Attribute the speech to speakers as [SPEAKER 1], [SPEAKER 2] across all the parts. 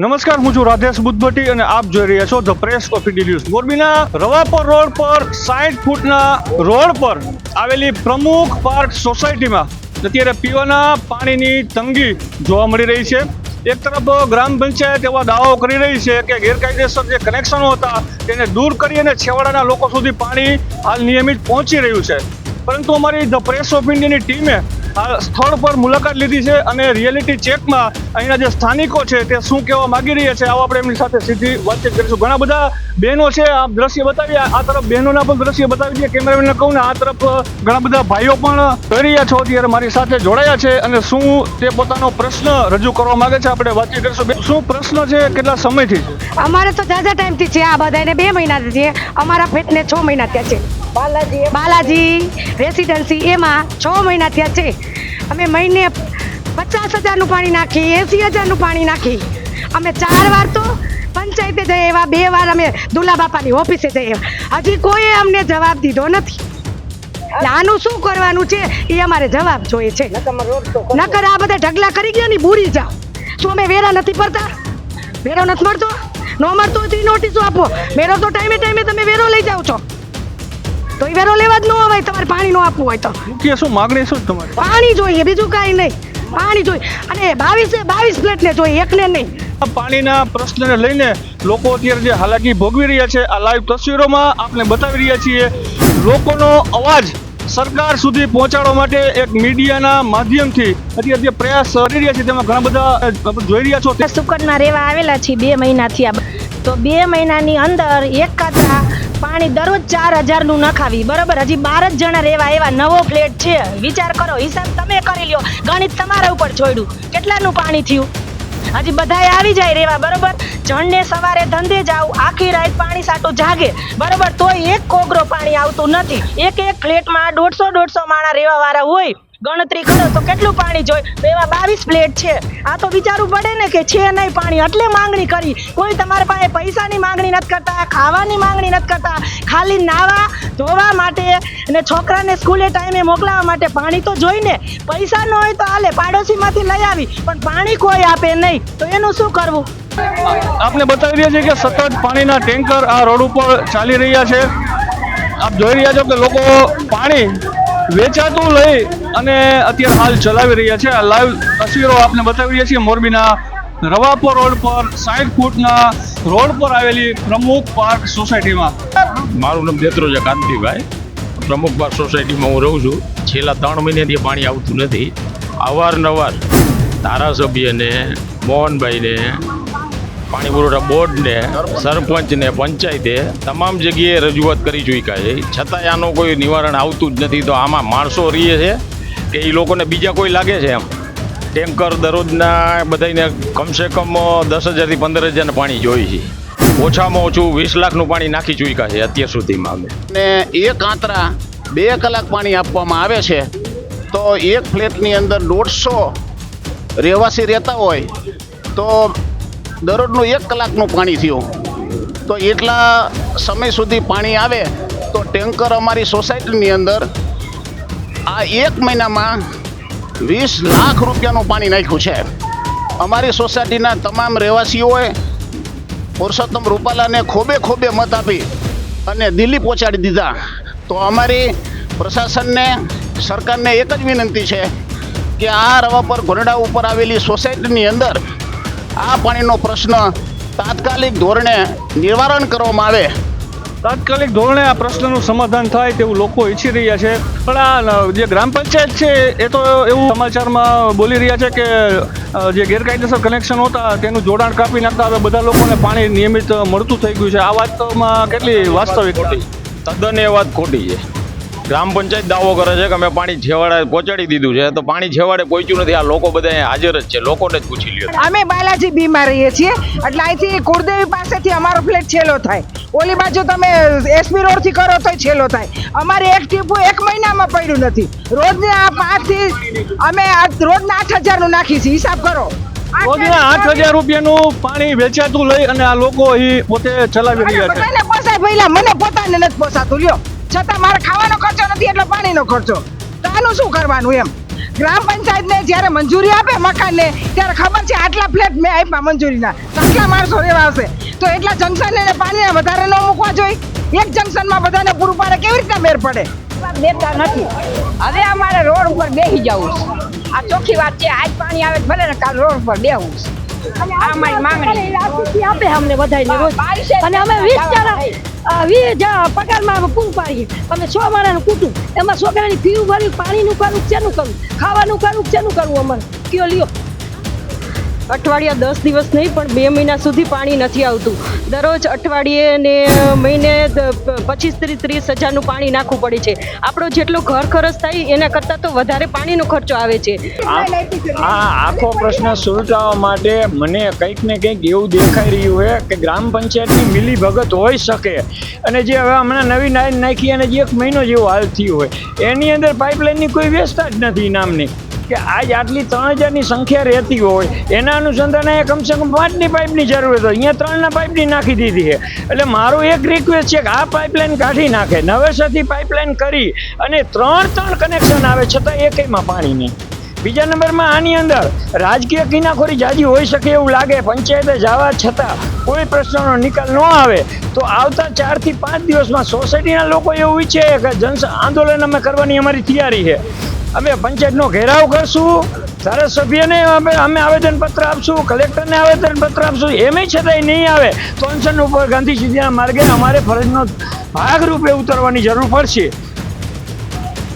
[SPEAKER 1] નમસ્કાર, હું છું રાધેશ બુદ્ધભટ્ટી અને આપ જોઈ રહ્યા છો the press of India news. મોરબીના રવાપર રોડ પર 60 ફૂટના રોડ પર આવેલી પ્રમુખ પાર્ક સોસાયટીમાં અત્યારે પીવાના પાણીની તંગી જોવા મળી રહી છે. એક તરફ ગ્રામ પંચાયત એવા દાવાઓ કરી રહી છે કે ગેરકાયદેસર જે કનેક્શનો હતા તેને દૂર કરી અને છેવાડાના લોકો સુધી પાણી હાલ નિયમિત પહોંચી રહ્યું છે. પરંતુ અમારી ધ પ્રેસ ઓફ ઇન્ડિયાની ટીમે આ સ્થળ પર મુલાકાત લીધી છે અને રિયાલિટી ચેકમાં અહીંના જે સ્થાનિકો છે તે શું કહેવા માંગી રહ્યા છે આવો આપણે એમની સાથે સીધી વાતચીત કરીશું. ઘણા બધા બહેનો છે, આ દ્રશ્ય બતાવીએ, આ તરફ બહેનોના પણ દ્રશ્ય બતાવી દઈએ. કેમેરામેનને કહું ને આ તરફ ઘણા બધા ભાઈઓ પણ જોઈ રહ્યા છો અત્યારે મારી સાથે જોડાયા છે અને શું તે પોતાનો પ્રશ્ન રજૂ કરવા માંગે છે આપણે વાતચીત કરીશું. શું પ્રશ્ન છે, કેટલા સમયથી છે?
[SPEAKER 2] અમારે તો જાજા ટાઈમથી છે. આ બધાને 2 મહિનાથી છે. અમારા ફેટને 6 મહિના થયા છે. બાલાજી રેસિડેન્સી એમાં 6 મહિના થયા છે. અમે મહિને 50,000નું પાણી નાખી, 80,000નું પાણી નાખી. અમે 4 વાર તો પંચાયતે જઈએ એવા, 2 વાર અમે દુલા બાપાની ઓફિસે જઈએ. હજી કોઈ અમને જવાબ દીધો નથી. આનું શું કરવાનું છે એ અમારે જવાબ જોઈએ છે. નકર આ બધા ઢગલા કરી ગયા ને બુરી જાઓ. શું અમે વેરા નથી ભરતા? વેરો નથી મળતો? ન મળતો હોય તો નોટિસો આપો. વેરો તો ટાઈમે ટાઈમે તમે વેરો લઈ જાઓ છો, તો એ વેરો લેવા જ ન હોય. તમારે પાણી ન આપવું હોય તો
[SPEAKER 1] મુખ્ય શું માગણી શું તમારી?
[SPEAKER 2] પાણી જોઈએ, બીજું કાંઈ નહીં. પાણી જોઈએ અને 22 ફ્લેટને જોઈએ, એકને નહીં.
[SPEAKER 1] પાણીના પ્રશ્નને લઈને લોકો અત્યારે જે હાલાકી ભોગવી રહ્યા છે આ લાઈવ તસવીરોમાં આપણે બતાવી રહ્યા છીએ. લોકોનો અવાજ સરકાર સુધી પહોંચાડવા માટે એક મીડિયાના માધ્યમથી અત્યારે જે પ્રયાસ કરી રહ્યા છે તેમાં ઘણા બધા જોઈ રહ્યા છો.
[SPEAKER 3] સુકનમાં રહેવા આવેલા છીએ 2 મહિના થયા. તો 2 મહિનાની અંદર એક કાતરા પાણી દરરોજ 4,000નું નખાવી, બરોબર. હજી 12 જ જણા રહેવા એવા, નવો ફ્લેટ છે. વિચાર કરો, હિસાબ તમે કરી લ્યો, ગણિત તમારા ઉપર છોડ્યું, કેટલાનું પાણી થયું. હજી બધાએ આવી જાય રહેવા, બરોબર. જણને સવારે ધંધે જાવ, આખી રાત પાણી સાટું જાગે, બરોબર, તોય એક કોગરો પાણી આવતું નથી. એક ફ્લેટમાં 150 માણા રહેવા વાળા હોય, ગણતરી કરો તો કેટલું પાણી જોઈએ. તો એવા 22 ફ્લેટ છે. આ તો વિચારવું પડે ને કે છે નહીં પાણી, એટલે માંગણી કરી. કોઈ તમારા પાસે પૈસાની માંગણી નથી કરતા, ખાવાની માંગણી નથી કરતા. ખાલી નાવા ધોવા માટે અને છોકરાને સ્કૂલે ટાઈમે મોકલાવવા માટે પાણી તો જોઈને. પૈસા ન હોય તો હાલે, પાડોશીમાંથી લઈ આવી, પણ પાણી કોઈ આપે નહીં, તો એનું શું કરવું?
[SPEAKER 1] આપને બતાવી રહ્યા છે કે સતત પાણીના ટેન્કર આ રોડ ઉપર ચાલી રહ્યા છે. આપ જોઈ રહ્યા છો કે લોકો પાણી વેચાતું લઈ અને અત્યારે હાલ ચલાવી રહ્યા છે. આ લાઈવ તસવીરો આપને બતાવી રહ્યા છીએ મોરબીના રવાપર રોડ પર 60 ફૂટના રોડ પર આવેલી પ્રમુખ પાર્ક સોસાયટીમાં.
[SPEAKER 4] મારું નામ દેત્રોજા કાંતિભાઈ. પ્રમુખ પાર્ક સોસાયટીમાં હું રહું છું. છેલ્લા 3 મહિનાથી પાણી આવતું નથી. અવારનવાર ધારાસભ્યને, મોહનભાઈને, પાણી પુરવઠા બોર્ડને, સરપંચને, પંચાયતે તમામ જગ્યાએ રજૂઆત કરી ચૂક્યા છે. છતાંય આનું કોઈ નિવારણ આવતું જ નથી. તો આમાં માણસો રહીએ છે કે એ લોકોને બીજા કોઈ લાગે છે એમ? ટેન્કર દરરોજના બધાને કમસે કમ 10,000થી 15,000 પાણી જોઈએ છે. ઓછામાં ઓછું 20 લાખનું પાણી નાખી ચૂક્યા છે અત્યાર સુધીમાં અમે.
[SPEAKER 5] ને એક આંતરા 2 કલાક પાણી આપવામાં આવે છે. તો એક ફ્લેટની અંદર 150 રહેવાસી રહેતા હોય તો દરરોજનું 1 કલાકનું પાણી થયું. તો એટલા સમય સુધી પાણી આવે તો ટેન્કર અમારી સોસાયટીની અંદર આ 1 મહિનામાં 20 લાખ રૂપિયાનું પાણી નાખ્યું છે. અમારી સોસાયટીના તમામ રહેવાસીઓએ પુરુષોત્તમ રૂપાલાને ખોબે ખોબે મત આપી અને દિલ્હી પહોંચાડી દીધા. તો અમારી પ્રશાસનને, સરકારને એક જ વિનંતી છે કે આ રવાપર ગોરડા ઉપર આવેલી સોસાયટીની અંદર આ પાણીનો પ્રશ્ન તાત્કાલિક ધોરણે નિવારણ કરવામાં આવે.
[SPEAKER 1] તાત્કાલિક ધોરણે આ પ્રશ્નનું સમાધાન થાય તેવું લોકો ઈચ્છી રહ્યા છે. પણ આ જે ગ્રામ પંચાયત છે એ તો એવું સમાચારમાં બોલી રહ્યા છે કે જે ગેરકાયદેસર કનેક્શન હતા તેનું જોડાણ કાપી નાખતા હવે બધા લોકોને પાણી નિયમિત મળતું થઈ ગયું છે. આ વાતમાં કેટલી વાસ્તવિક?
[SPEAKER 4] તદ્દન એ વાત ખોટી છે. ગ્રામ પંચાયત દાવો કરે છે કે અમે પાણી છેવાડે પહોંચાડી દીધું છે, તો પાણી છેવાડે પહોંચ્યું નથી. આ લોકો બધા હાજર જ છે, લોકોને જ પૂછી લ્યો.
[SPEAKER 6] અમે બાલાજી બીમાં રહીએ છીએ, એટલે અહીંથી કુળદેવી પાસેથી અમારો ફ્લેટ છેલ્લો થાય. ઓલી બાજુ તમે એસપી રોડથી કરો તો છેલ્લો થાય. અમારે એક ટીપું 1 મહિનામાં પડ્યું નથી. રોજને આ 5થી અમે રોજના 8,000નું નાખી છે. હિસાબ કરો.
[SPEAKER 1] રોજના 8,000 રૂપિયાનું પાણી વેચાતું લઈ અને આ લોકો અહીં પોતે ચલાવી રહ્યા છે.
[SPEAKER 6] મને પોસાય પહેલા, મને પોતાને નથી પોસાતું લ્યો. છતાં મારે ખાવાનો ખર્ચો નથી એટલે પાણીનો ખર્ચો. તો આનું શું કરવાનું એમ? ગ્રામ પંચાયતને જ્યારે મંજૂરી આપે મકાનને ત્યારે ખબર છે આટલા ફ્લેટ મેં આપ્યા મંજૂરીના તો આટલા માણસો રહેવા આવશે તો એટલા જંકશનને પાણીને વધારે ન મૂકવા જોઈએ. એક જંકશનમાં બધાને પૂરું પાડે કેવી રીતના મેર પડે?
[SPEAKER 7] દેતા નથી. હવે અમારે રોડ ઉપર બેસી જવું છે. આ ચોખ્ખી વાત છે. આજ પાણી આવે તો ભલે ને કાલ રોડ ઉપર બેહવું છે. આ અમારી માંગણી.
[SPEAKER 3] રાશિ આપે અમને બધાયને રોજ અને અમે 20 જણા પગારમાં પૂરું પાડીએ. અમે 6 માણસનું કુટુંબ એમાં છોકરાની ફી ભરવી, પાણીનું કરવું, શેનું કરવું, ખાવાનું કરવું, શેનું કરવું અમારે કયો લ્યો.
[SPEAKER 8] અઠવાડિયા 10 દિવસ નહીં પણ 2 મહિના સુધી પાણી નથી આવતું. દરરોજ અઠવાડિયે ને મહિને 25-30 હજારનું પાણી નાખવું પડે છે. આપણો જેટલો ઘર ખર્ચ થાય એના કરતાં તો વધારે પાણીનો ખર્ચો આવે છે.
[SPEAKER 9] આ આખો પ્રશ્ન સુલટાવવા માટે મને કંઈક ને કંઈક એવું દેખાઈ રહ્યું છે કે ગ્રામ પંચાયતની મિલી ભગત હોઈ શકે અને જે હવે હમણાં નવી લાઈન નાખી અને જે 1 મહિનો જેવો હાલ થયો હોય એની અંદર પાઇપલાઇનની કોઈ વ્યવસ્થા જ નથી નામની કે આજ આટલી 3000ની સંખ્યા રહેતી હોય એના અનુસંધાને કમસે કમ 5ની પાઇપની જરૂર હોય તો અહીંયા 3ના પાઇપની નાખી દીધી છે. એટલે મારો એક રિક્વેસ્ટ છે કે આ પાઇપલાઇન કાઢી નાખે, નવેસરથી પાઇપલાઇન કરી અને 3 કનેક્શન આવે છતાં એકમાં પાણી નહીં. બીજા નંબરમાં આની અંદર રાજકીય કિનાખોરી જાજી હોઈ શકે એવું લાગે. પંચાયતે જવા છતાં કોઈ પ્રશ્નનો નિકાલ ન આવે તો આવતા 4 થી 5 દિવસમાં સોસાયટીના લોકો એવું ઈચ્છે કે જન આંદોલન અમે કરવાની અમારી તૈયારી છે. અમે પંચાયતનો ઘેરાવ કરશું, ધારાસભ્યને અમે આવેદનપત્ર આપશું, કલેક્ટરને આવેદનપત્ર આપશું. એમ છતાંય નહીં આવે તો અનશન ઉપર ગાંધી સીધીના માર્ગે અમારે ફરજનો ભાગરૂપે ઉતરવાની જરૂર પડશે.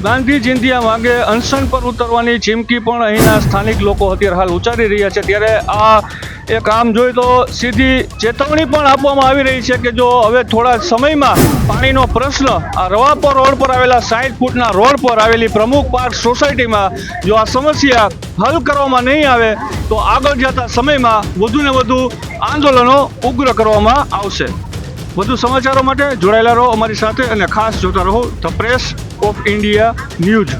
[SPEAKER 1] ગાંધી ચિંધ્યા માર્ગે અનશન પર ઉતરવાની ચીમકી પણ અહીંના સ્થાનિક લોકો અત્યારે હાલ ઉચ્ચારી રહ્યા છે. ત્યારે આ એક આમ જોઈએ તો સીધી ચેતવણી પણ આપવામાં આવી રહી છે કે જો હવે થોડા સમયમાં પાણીનો પ્રશ્ન આ રવાપર રોડ પર આવેલા 60 ફૂટના રોડ પર આવેલી પ્રમુખ પાર્ક સોસાયટીમાં જો આ સમસ્યા હલ કરવામાં નહીં આવે તો આગળ જતા સમયમાં વધુને વધુ આંદોલનો ઉગ્ર કરવામાં આવશે. વધુ સમાચારો માટે જોડાયેલા રહો અમારી સાથે અને ખાસ જોતા રહો the press of India news.